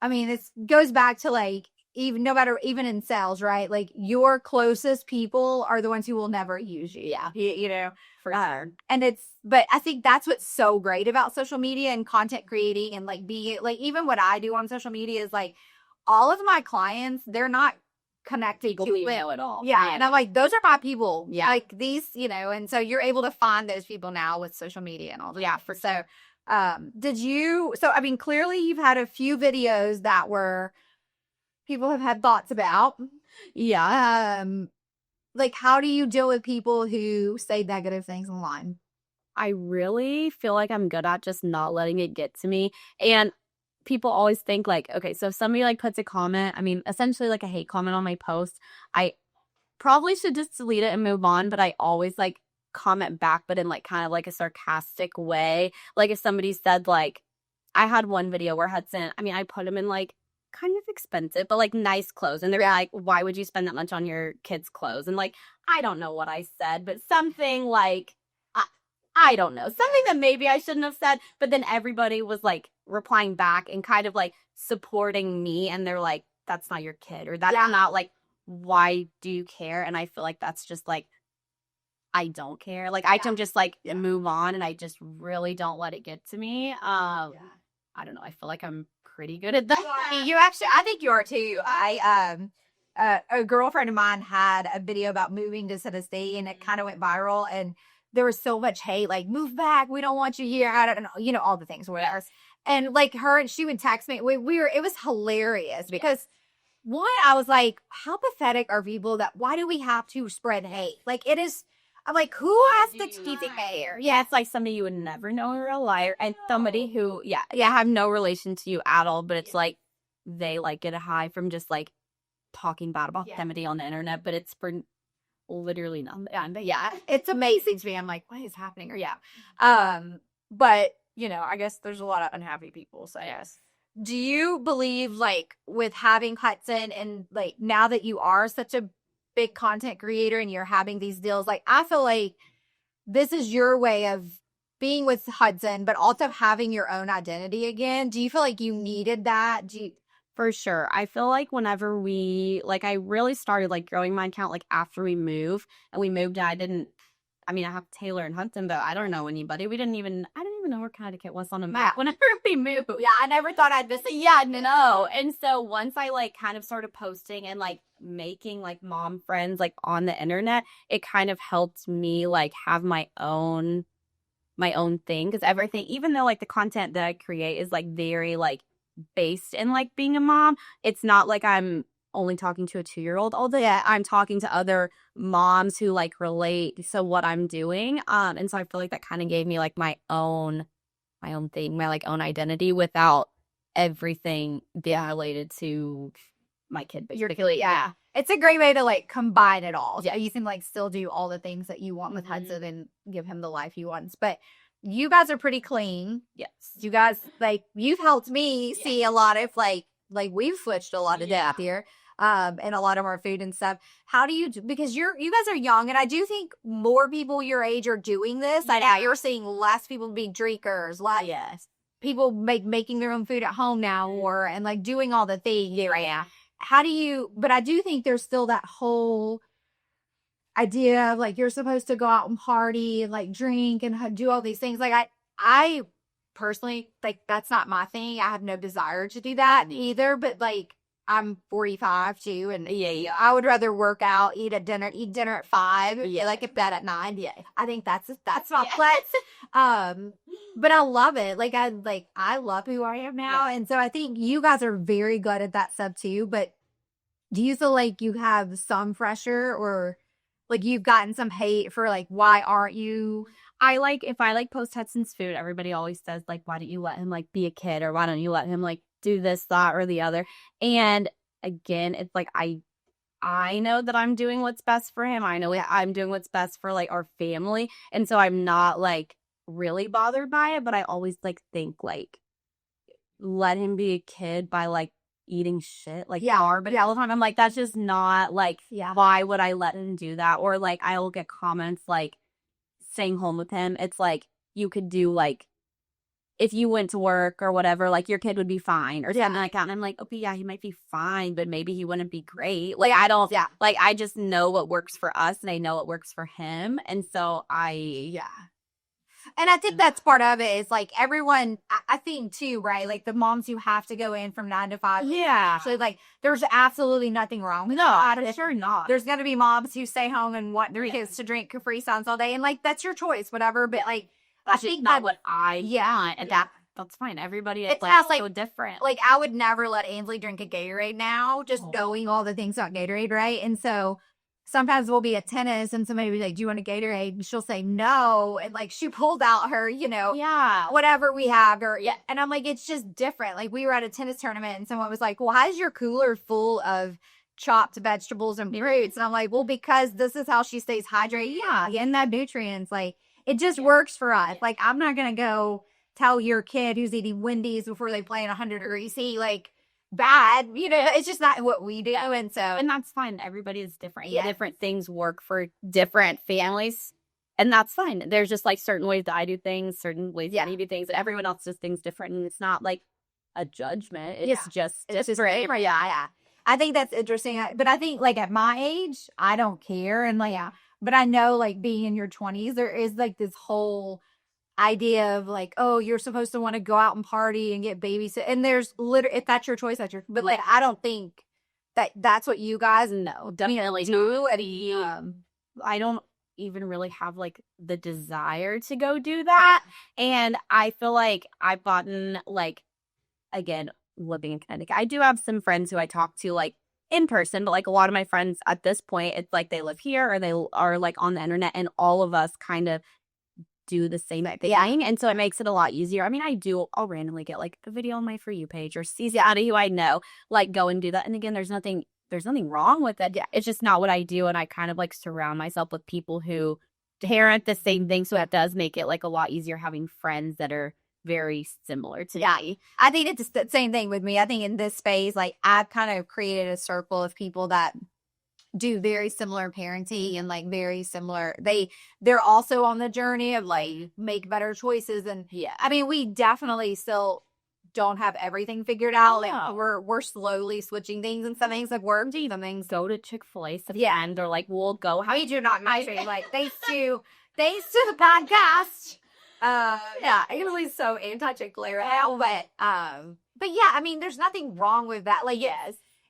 I mean, it goes back to like even no matter even in sales, right? Like your closest people are the ones who will never use you. Yeah. For sure. And but I think that's what's so great about social media and content creating and like being like even what I do on social media is like all of my clients, they're not connected People to you it. know at all. Yeah. And I'm like, those are my people. Yeah. Like these, and so you're able to find those people now with social media and all that. Yeah, for sure. I mean, clearly you've had a few videos that people have had thoughts about. Yeah. Like how do you deal with people who say negative things online? I really feel like I'm good at just not letting it get to me. And people always think like, okay, so if somebody like puts a comment, I mean, essentially like a hate comment on my post, I probably should just delete it and move on, but I always like comment back, but in like kind of like a sarcastic way. Like if somebody said like, I had one video where Hudson, I mean, I put him in like kind of expensive, but like nice clothes. And they're like, why would you spend that much on your kids' clothes? And like, I don't know what I said, but something like, I don't know, something that maybe I shouldn't have said, but then everybody was like replying back and kind of like supporting me. And they're like, that's not your kid, or that's not like, why do you care? And I feel like that's just like, I don't care. Like I can just like move on, and I just really don't let it get to me. I don't know. I feel like I'm pretty good at that. You actually, I think you are too. A girlfriend of mine had a video about moving to Tennessee, and it kind of went viral, and there was so much hate, like move back, we don't want you here. I don't know, all the things, whatever. And like she would text me. It was hilarious because one, I was like, how pathetic are people that? Why do we have to spread hate? Like it is. I'm like, who has the teeth hair? Yeah, it's like somebody you would never know in real life, and somebody who, have no relation to you at all, but it's like they like get a high from just like talking bad about somebody on the internet, but it's for literally nothing. Yeah, it's amazing to me. I'm like, what is happening? Or but I guess there's a lot of unhappy people. So yes. Do you believe like with having Hudson and like now that you are such a big content creator and you're having these deals, like I feel like this is your way of being with Hudson, but also having your own identity again. Do you feel like you needed that? For sure. I feel like whenever I really started like growing my account like after we moved, and I have Taylor and Hudson, but I don't know anybody. I didn't even know where Connecticut was on a map whenever we moved. Yeah, I never thought I'd visit. Yeah, no. And so once I like kind of started posting and like making like mom friends like on the internet, it kind of helped me like have my own thing, because everything, even though like the content that I create is like very like based in like being a mom, it's not like I'm only talking to a 2-year-old all day. I'm talking to other moms who like relate to what I'm doing. And so I feel like that kind of gave me like my own thing, my like own identity without everything being related to my kid. Basically. Yeah. It's a great way to like combine it all. Yeah. You can like still do all the things that you want with Hudson and give him the life he wants. But you guys are pretty clean. Yes. You guys, like, you've helped me see a lot of like we've switched a lot of death here. And a lot of our food and stuff. How do you because you guys are young, and I do think more people your age are doing this. I know you're seeing less people being drinkers, people making their own food at home now, and like doing all the things. Yeah. How do you, but I do think there's still that whole idea of like you're supposed to go out and party and like drink and do all these things. Like I personally, like that's not my thing. I have no desire to do that either, but like I'm 45 too, and I would rather work out, eat dinner at 5, like get bed at 9. Yeah, I think that's my flex. But I love it. Like I love who I am now, and so I think you guys are very good at that stuff too. But Do you feel like you have some pressure or like you've gotten some hate for like, why aren't you? If I like post Hudson's food, everybody always says like, why don't you let him like be a kid, or why don't you let him like do this, that, or the other? And again, it's like I know that I'm doing what's best for him. I know I'm doing what's best for like our family, and so I'm not like really bothered by it. But I always like think like, let him be a kid by like eating shit like but all the time. I'm like, that's just not like, why would I let him do that? Or like I'll get comments like, staying home with him, it's like you could do like, if you went to work or whatever, like your kid would be fine or something like that. And I'm like, okay, yeah, he might be fine, but maybe he wouldn't be great. Like I don't, like I just know what works for us and I know what works for him. And so And I think that's part of it is like everyone, I think too, right? Like the moms who have to go in from 9 to 5. yeah. So like there's absolutely nothing wrong with No, sure not. There's going to be moms who stay home and want their kids to drink Capri Suns all day. And like, that's your choice, whatever. But like, I think not what I want. And that's fine. Everybody is like so different. Like I would never let Ainsley drink a Gatorade now, just knowing all the things about Gatorade, right? And so sometimes we'll be at tennis and somebody will be like, do you want a Gatorade? And she'll say no. And like she pulled out her, whatever we have. And I'm like, it's just different. Like we were at a tennis tournament and someone was like, why is your cooler full of chopped vegetables and fruits? And I'm like, well, because this is how she stays hydrated. Yeah, getting that nutrients. Like it just works for us. Like I'm not going to go tell your kid who's eating Wendy's before they play in 100 degrees C, like, bad, it's just not what we do. And that's fine. Everybody is different. Different things work for different families, and that's fine. There's just like certain ways that I do things, certain ways that you do things, and everyone else does things different, and it's not like a judgment. It's just right. I think that's interesting. But I think like at my age, I don't care. And like, but I know like being in your 20s, there is like this whole idea of like, oh, you're supposed to want to go out and party and get babysit. And there's literally, if that's your choice, but like, I don't think that's what you guys know. Definitely do. I don't even really have like the desire to go do that. And I feel like I've gotten like, again, living in Connecticut, I do have some friends who I talk to like in person, but like a lot of my friends at this point, it's like they live here or they are like on the internet, and all of us kind of do the same thing. And so it makes it a lot easier. I mean, I'll randomly get like a video on my For You page or see somebody who I know, like go and do that. And again, there's nothing wrong with it. It's just not what I do. And I kind of like surround myself with people who parent the same thing. So that does make it like a lot easier having friends that are very similar to me. I think it's the same thing with me. I think in this space, like I've kind of created a circle of people that do very similar parenting and like very similar. They're also on the journey of like make better choices. And I mean, we definitely still don't have everything figured out. Like we're slowly switching things, and some things have worked. Some things go to Chick-fil-A and or like we'll go. How you do not mention like thanks to the podcast. Emily's so anti-Chick-fil-A right now, but yeah, I mean, there's nothing wrong with that. Like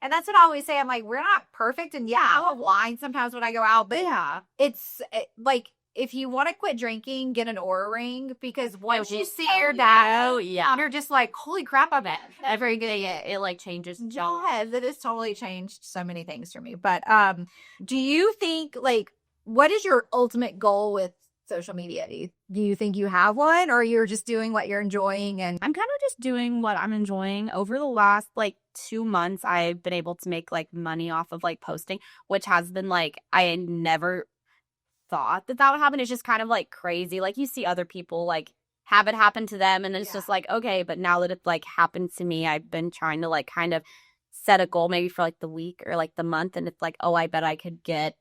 and that's what I always say. I'm like, we're not perfect. And I'll whine sometimes when I go out. But it's like, if you want to quit drinking, get an Oura ring. Because once you see your dad, you're just like, holy crap, I bet. Every day it like changes. Yes, it has totally changed so many things for me. But do you think, like, what is your ultimate goal with social media? Do you think you have one, or you're just doing what you're enjoying? And I'm kind of just doing what I'm enjoying. Over the last like 2 months, I've been able to make like money off of like posting, which has been like, I never thought that would happen. It's just kind of like crazy. Like you see other people like have it happen to them, and it's just like, okay, but now that it's like happened to me, I've been trying to like kind of set a goal maybe for like the week or like the month, and it's like, oh, I bet I could get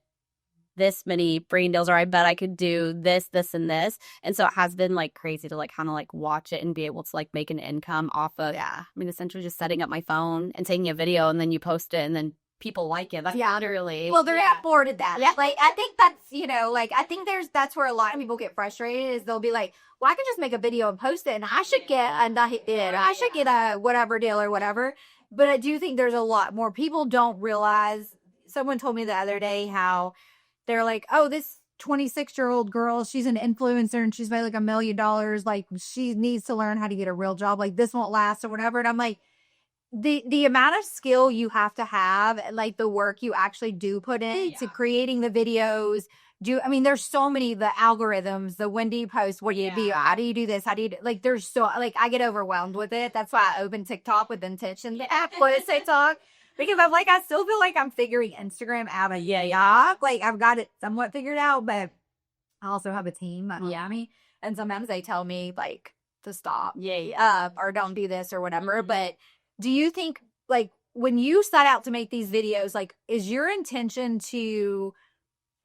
this many brain deals, or I bet I could do this, and this. And so it has been like crazy to like kind of like watch it and be able to like make an income off of, I mean, essentially just setting up my phone and taking a video, and then you post it, and then people like it. That's literally. Well, they're not bored of that. Like, I think that's, like, I think that's where a lot of people get frustrated, is they'll be like, well, I can just make a video and post it, and I should get I should get a whatever deal or whatever. But I do think there's a lot more. People don't realize. Someone told me the other day how they're like, oh, this 26-year-old girl, she's an influencer and she's made like $1 million. Like, she needs to learn how to get a real job. Like, this won't last or whatever. And I'm like, the amount of skill you have to have, like the work you actually do put in to creating the videos. I mean, there's so many, the algorithms, the when do you post, what do you do, how do you do this, how do you do, like, there's so, like, I get overwhelmed with it. That's why I open TikTok with intention. The app was TikTok because I'm like, I still feel like I'm figuring Instagram out. Like, I've got it somewhat figured out, but I also have a team at Miami, and sometimes they tell me like to stop, or don't do this or whatever. But do you think, like, when you set out to make these videos, like, is your intention to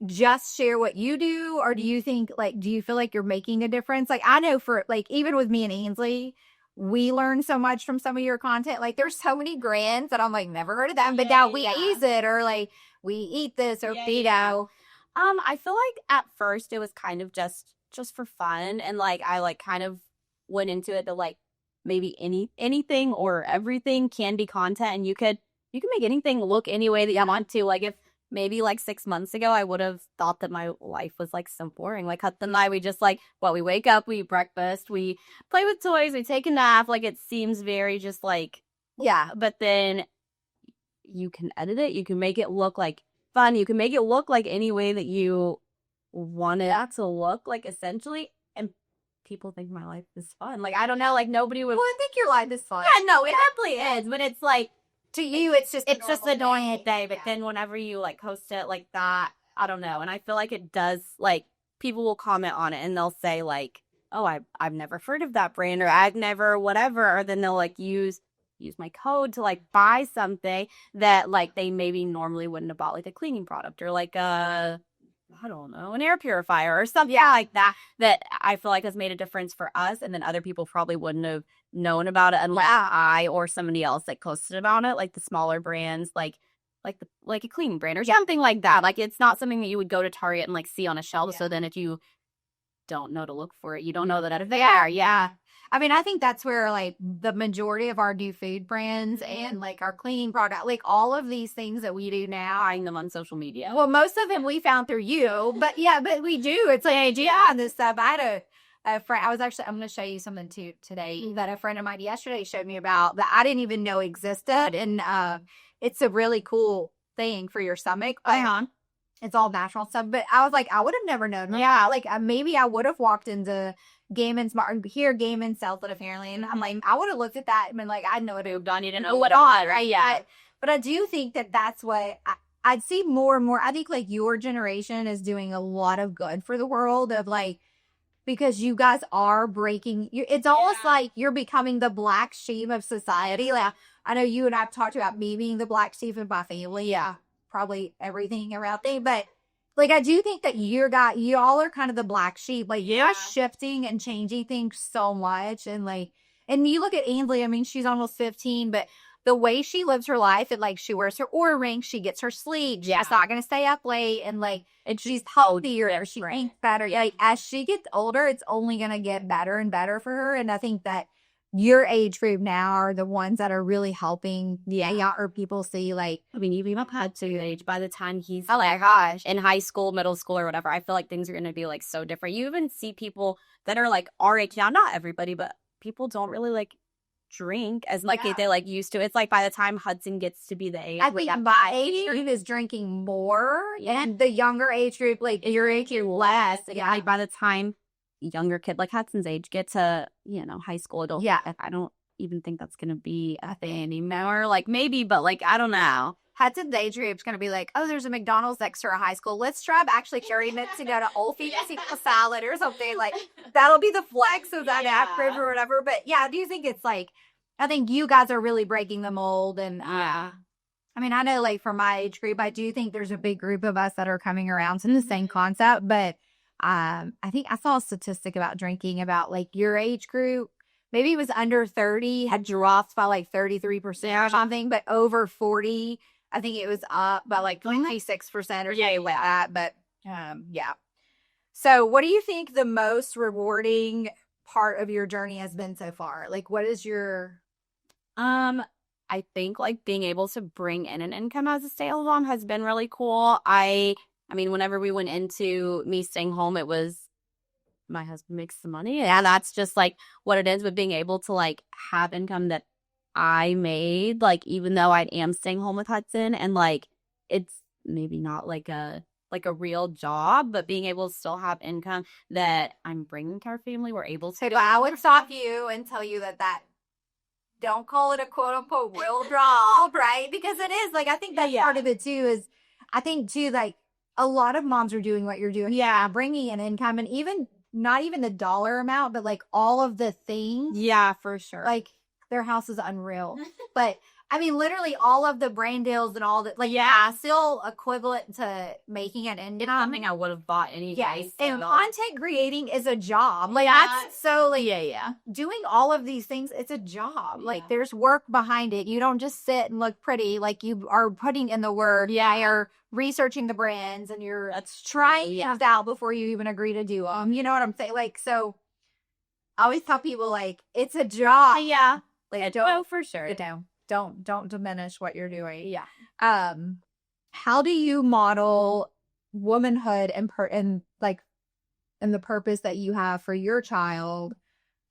just share what you do, or do you think, like, do you feel like you're making a difference? Like, I know for, like, even with me and Ainsley, we learn so much from some of your content. Like, there's so many brands that I'm like, never heard of them, but now we use it, or like we eat this or keto. I feel like at first it was kind of just for fun, and like I like kind of went into it to like maybe anything or everything can be content, and you can make anything look any way that you want to. Like if maybe like 6 months ago I would have thought that my life was like so boring. Like Hudson and I, we just like, well, we wake up, we eat breakfast, we play with toys, we take a nap. Like it seems very just like, but then you can edit it, you can make it look like fun, you can make it look like any way that you want it to look, like essentially, and people think my life is fun. Like I don't know, like nobody would. Well, I think your life is fun. Yeah, no, it definitely is, but it's like to you, it's just a normal day. But then whenever you like post it like that, I don't know, and I feel like it does. Like people will comment on it and they'll say like, "Oh, I've never heard of that brand," or "I've never whatever," or then they'll like use my code to like buy something that like they maybe normally wouldn't have bought, like a cleaning product or like a, I don't know, an air purifier or something like that, that I feel like has made a difference for us. And then other people probably wouldn't have known about it unless I or somebody else like posted about it, like the smaller brands, like a cleaning brand or something like that. Like it's not something that you would go to Target and like see on a shelf. So then if you don't know to look for it, you don't know that if they are. I mean, I think that's where like the majority of our new food brands and like our cleaning product, like all of these things that we do now, Buying them on social media. well, most of them we found through you, but but we do. It's like, and this stuff. I had a friend, I'm going to show you something today that a friend of mine yesterday showed me about that I didn't even know existed. And it's a really cool thing for your stomach. It's all natural stuff. But I was like, I would have never known. Like maybe I would have walked into Gaiman Smart here. Gaiman sells it apparently, and I'm like, I would have looked at that and been like, I know what it done. You didn't know what on, right? But I do think that that's what I'd see more and more. I think like your generation is doing a lot of good for the world of like, because you guys are breaking. It's almost like you're becoming the black sheep of society. Like I know you and I've talked about me being the black sheep of my family. Probably everything around there, but like I do think that y'all are kind of the black sheep. Like you're shifting and changing things so much, and like, and you look at Ainsley. I mean, she's almost 15, but the way she lives her life, and like she wears her Oura ring, she gets her sleep. She's not gonna stay up late, and like, and she's healthier. She thinks better. Like as she gets older, it's only gonna get better and better for her. And I think that your age group now are the ones that are really helping younger people see, like, I mean, even my had to age by the time he's oh my gosh in high school, middle school, or whatever. I feel like things are going to be like so different. You even see people that are like our age now, not everybody, but people don't really like drink as like they like used to. It's like by the time Hudson gets to be the age, I think my age group is drinking more, and the younger age group, like your age group, less. Like by the time younger kid like Hudson's age get to high school adult, I don't even think that's gonna be a thing anymore. Like maybe, but like I don't know. Hudson's age group's gonna be like, oh, there's a McDonald's next to our high school. Let's try actually carrying it to go to Old Fancy Salad or something. Like that'll be the flex of that app group or whatever. But I do think it's like, I think you guys are really breaking the mold. And I mean, I know like for my age group, I do think there's a big group of us that are coming around to the same concept, but I think I saw a statistic about drinking about like your age group, maybe it was under 30, had dropped by like 33% or something, but over 40, I think it was up by like 26% or something like that. But So what do you think the most rewarding part of your journey has been so far? Like what is your I think like being able to bring in an income as a stay-at-home mom has been really cool. I mean, whenever we went into me staying home, it was my husband makes the money. And that's just like what it is, but being able to like have income that I made, like, even though I am staying home with Hudson, and like it's maybe not like a real job, but being able to still have income that I'm bringing to our family, we're able to. So I would stop you and tell you that don't call it a quote unquote real job, right? Because it is. Like, I think that's part of it too. Is I think too, like a lot of moms are doing what you're doing. Yeah, bringing in income, and even not even the dollar amount, but like all of the things. Yeah, for sure. Like their house is unreal, but I mean, literally all of the brand deals and all that. Like, still equivalent to making an income. Something I would have bought anyway. Yeah, and content creating is a job. Like, that's so like, doing all of these things, it's a job. Like, there's work behind it. You don't just sit and look pretty. Like, you are putting in the work. Yeah, you're researching the brands, and you're trying things out before you even agree to do them. You know what I'm saying? Like, so I always tell people, like, it's a job. Yeah. Like, Oh, for sure. Don't diminish what you're doing. Yeah. How do you model womanhood and the purpose that you have for your child?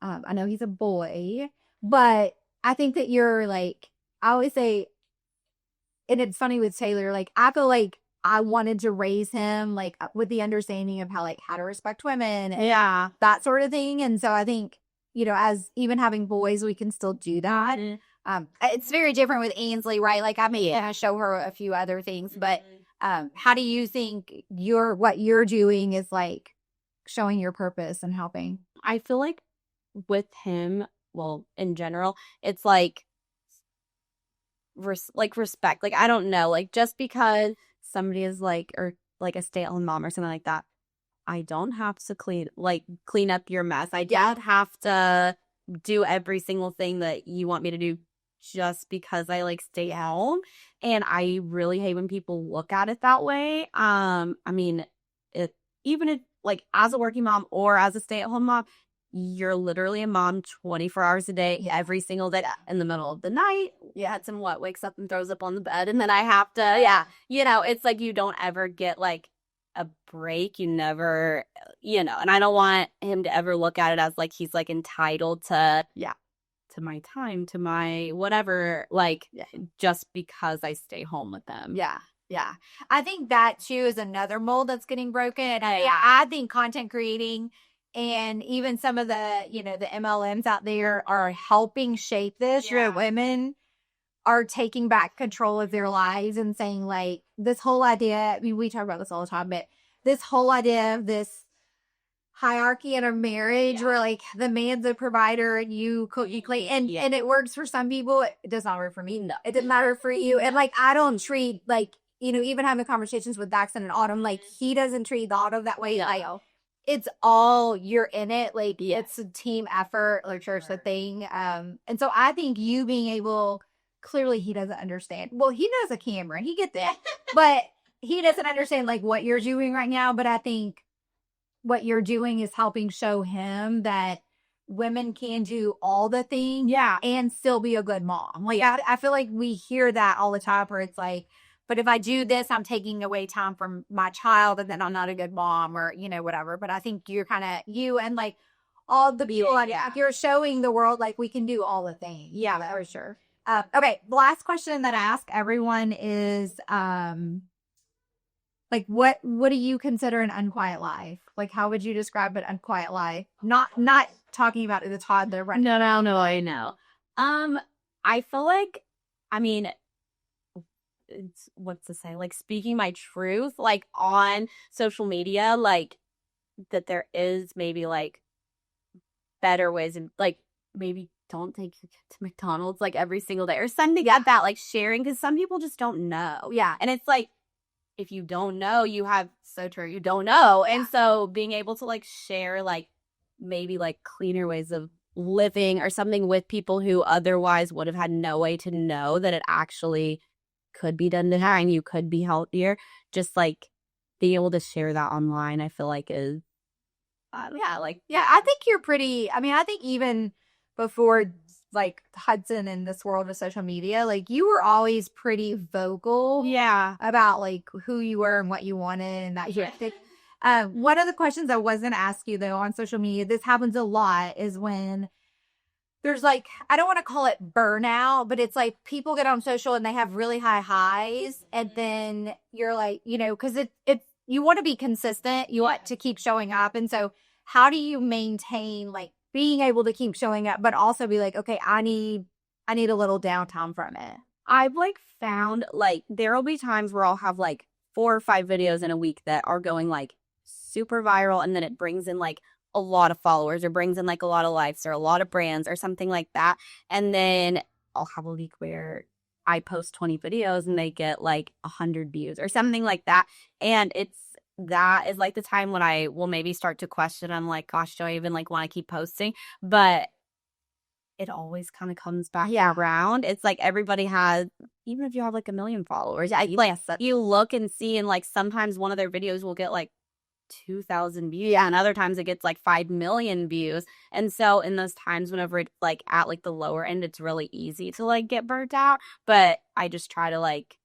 I know he's a boy, but I think that you're like, I always say, and it's funny with Taylor, like, I feel like I wanted to raise him like with the understanding of how to respect women and that sort of thing. And so I think, as even having boys, we can still do that. It's very different with Ainsley, right? Like, I may show her a few other things, but how do you think what you're doing is like showing your purpose and helping? I feel like with him, well, in general, it's like respect. Like, I don't know, like, just because somebody is like, or like a stay-at-home mom or something like that, I don't have to clean up your mess. I don't have to do every single thing that you want me to do just because I like stay home. And I really hate when people look at it that way. I mean, even if like as a working mom or as a stay-at-home mom, you're literally a mom 24 hours a day, every single day. In the middle of the night, Hudson wakes up and throws up on the bed, and then I have to, it's like you don't ever get like a break. You never, and I don't want him to ever look at it as like he's like entitled to my time, to my whatever, like just because I stay home with them. Yeah. I think that too is another mold that's getting broken. I think content creating and even some of the, the MLMs out there are helping shape this. Where women are taking back control of their lives and saying, like, this whole idea, I mean, we talk about this all the time, but this whole idea of this hierarchy in a marriage where like the man's a provider and you clean, and it works for some people. It does not work for me. No, it didn't matter for you. And like, I don't treat like, even having conversations with Daxon and Autumn, like he doesn't treat the Autumn that way. Like, it's all, you're in it. Like, it's a team effort, like church, the thing. And so I think you being able, clearly he doesn't understand. Well, he knows a camera. He gets that. But he doesn't understand like what you're doing right now. But I think what you're doing is helping show him that women can do all the things and still be a good mom. Like, I feel like we hear that all the time where it's like, but if I do this, I'm taking away time from my child and then I'm not a good mom or, whatever. But I think you're kind of, you and like all the people, you're showing the world like we can do all the things. Yeah, for sure. Okay. The last question that I ask everyone is, like, what do you consider an unquiet life? Like, how would you describe an unquiet life? Not talking about the toddler. Right? No, I know. I feel like, I mean, it's what's to say, like speaking my truth, like on social media, like that there is maybe like better ways, and like maybe don't take your kid to McDonald's like every single day or something like that, like sharing, because some people just don't know. And it's like, if you don't know, you don't know. And so being able to like share like maybe like cleaner ways of living or something with people who otherwise would have had no way to know that it actually could be done to her and you could be healthier, just like being able to share that online, I feel like is I think you're pretty, I mean, I think even before like Hudson in this world of social media, like you were always pretty vocal about like who you were and what you wanted and that sort of thing. One of the questions I was going to ask you though on social media, this happens a lot, is when there's like, I don't want to call it burnout, but it's like people get on social and they have really high highs. And then you're like, you know, because you want to be consistent. You want to keep showing up. And so how do you maintain like being able to keep showing up, but also be like, okay, I need a little downtime from it. I've like found like there'll be times where I'll have like 4 or 5 videos in a week that are going like super viral, and then it brings in like a lot of followers or brings in like a lot of likes or a lot of brands or something like that. And then I'll have a week where I post 20 videos and they get like 100 views or something like that. And that is like the time when I will maybe start to question. I'm like, gosh, do I even like want to keep posting? But it always kind of comes back around. It's like everybody has, even if you have like 1 million followers, you look and see, and like sometimes one of their videos will get like 2,000 views, and other times it gets like 5 million views. And so in those times, whenever it's like at like the lower end, it's really easy to like get burnt out. But I just try to like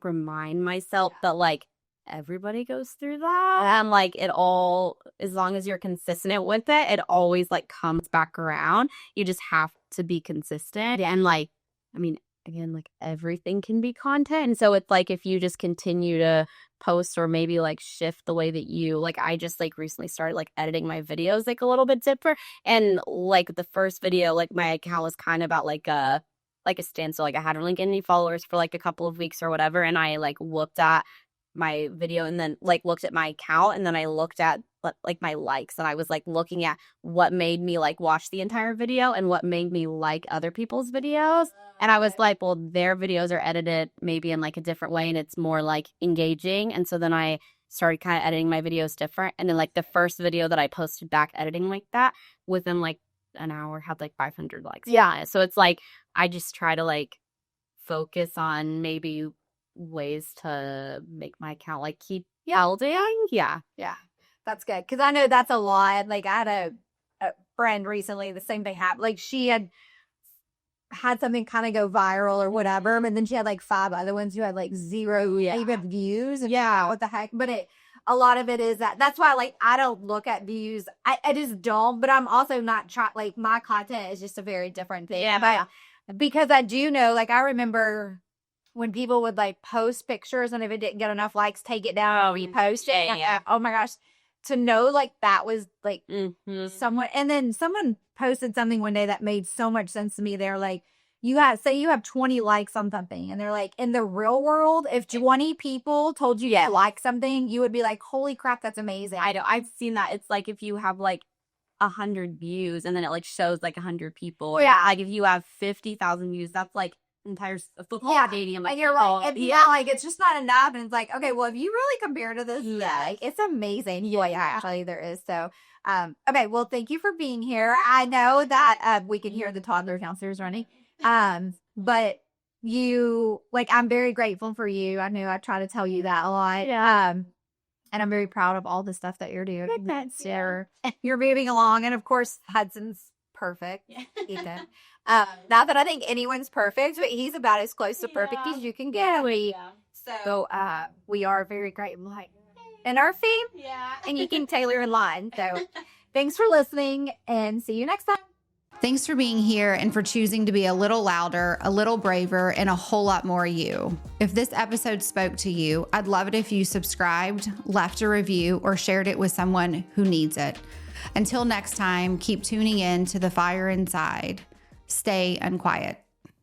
remind myself that like everybody goes through that, and like it all, as long as you're consistent with it, it always like comes back around. You just have to be consistent. And like, I mean, again, like everything can be content. And so it's like if you just continue to post or maybe like shift the way that you like, I just like recently started like editing my videos like a little bit different. And like the first video, like my account was kind of about like a standstill. Like I hadn't really gained any followers for like a couple of weeks or whatever. And I like looked at my video and then like looked at my account, and then I looked at like my likes, and I was like looking at what made me like watch the entire video and what made me like other people's videos. And I was like, well, their videos are edited maybe in like a different way and it's more like engaging. And so then I started kind of editing my videos different. And then like the first video that I posted back editing like that, within like an hour had like 500 likes. Yeah. So it's like I just try to like focus on maybe ways to make my account like keep building. Yeah. That's good, because I know that's a lot. Like I had a friend recently, the same thing happened. Like she had something kind of go viral or whatever, and then she had like 5 other ones who had like 0 even views. And what the heck? But a lot of it is that's why like I don't look at views. I just don't. But I'm also not trying. Like my content is just a very different thing. Because I do know, like I remember when people would like post pictures, and if it didn't get enough likes, take it down and repost it. Oh my gosh. To know like that was like someone, and then someone posted something one day that made so much sense to me. They're like, say you have 20 likes on something, and they're like, in the real world, if 20 people told you to like something, you would be like, holy crap, that's amazing. I know, I've seen that. It's like if you have like 100 views and then it like shows like 100 people. Like if you have 50,000 views, that's like entire football stadium. Like, and you're right. And like it's just not enough. And it's like, okay, well, if you really compare to this, like, it's amazing. Actually there is. So okay, well, thank you for being here. I know that we can hear the toddler downstairs running. But you like, I'm very grateful for you. I know I try to tell you that a lot. And I'm very proud of all the stuff that you're doing. You're moving along, and of course Hudson's perfect. Ethan. Not that I think anyone's perfect, but he's about as close to perfect as you can get. So we are very grateful. And our theme, and you can tailor in line. So thanks for listening, and see you next time. Thanks for being here and for choosing to be a little louder, a little braver, and a whole lot more you. If this episode spoke to you, I'd love it if you subscribed, left a review, or shared it with someone who needs it. Until next time, keep tuning in to the fire inside. Stay unquiet.